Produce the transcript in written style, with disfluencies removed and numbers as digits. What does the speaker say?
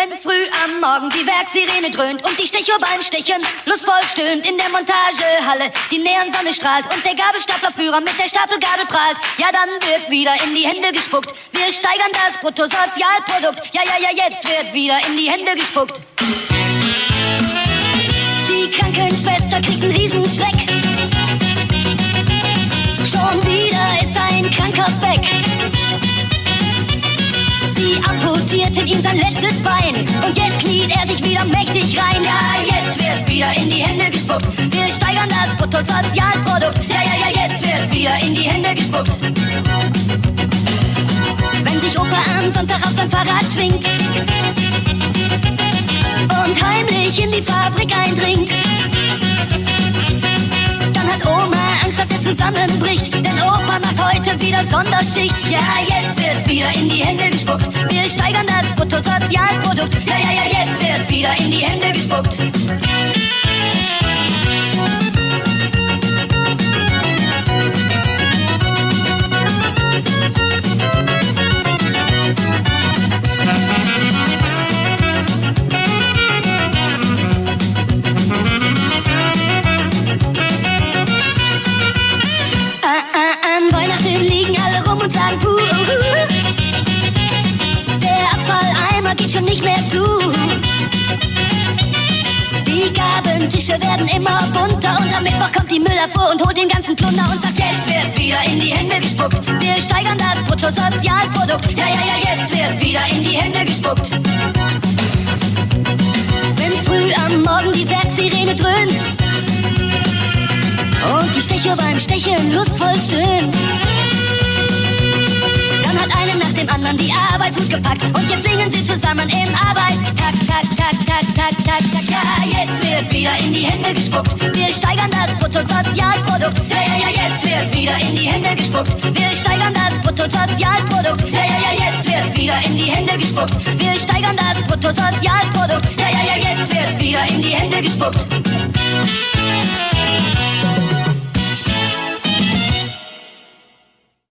Wenn früh am Morgen die Werksirene dröhnt und die Stechuhr beim Stechen lustvoll stöhnt in der Montagehalle, die Neonsonne strahlt und der Gabelstaplerführer mit der Stapelgabel prahlt, ja dann wird wieder in die Hände gespuckt. Wir steigern das Bruttosozialprodukt, ja, jetzt wird wieder in die Hände gespuckt. Die Krankenschwester kriegt einen Riesenschreck. Schon wieder ist ein Kranker weg. Sie amputierten ihm sein letztes Bein und jetzt kniet er sich wieder mächtig rein. Ja, jetzt wird wieder in die Hände gespuckt. Wir steigern das Bruttosozialprodukt. Ja, jetzt wird wieder in die Hände gespuckt. Wenn sich Opa am Sonntag auf sein Fahrrad schwingt und heimlich in die Fabrik eindringt, dann hat Oma Angst, dass er zusammenbricht, denn Opa macht heute wieder Sonderschicht. Ja, jetzt wird wieder in die Hände gespuckt. Wir steigern das Bruttosozialprodukt. Ja, jetzt wird wieder in die Hände gespuckt. An Weihnachten liegen alle rum und sagen puh. Der Abfalleimer geht schon nicht mehr zu. Die Gabentische werden immer bunter und am Mittwoch kommt die Müllabfuhr und holt den ganzen Plunder und sagt, jetzt wird wieder in die Hände gespuckt. Wir steigern das Bruttosozialprodukt. Ja, jetzt wird wieder in die Hände gespuckt. Wenn früh am Morgen die Werksirene dröhnt und die Stechuhr beim Stechen lustvoll stöhnt, dann hat eine nach dem anderen die Arbeitshut gepackt und jetzt singen sie zusammen im Arbeitstakt. Tak, tak, tak, tak, tak, tak. Ja, jetzt wird wieder in die Hände gespuckt. Wir steigern das Bruttosozialprodukt. Ja, jetzt wird wieder in die Hände gespuckt. Wir steigern das Bruttosozialprodukt. Ja, jetzt wird wieder in die Hände gespuckt. Wir steigern das Bruttosozialprodukt. Ja, jetzt wird wieder in die Hände gespuckt.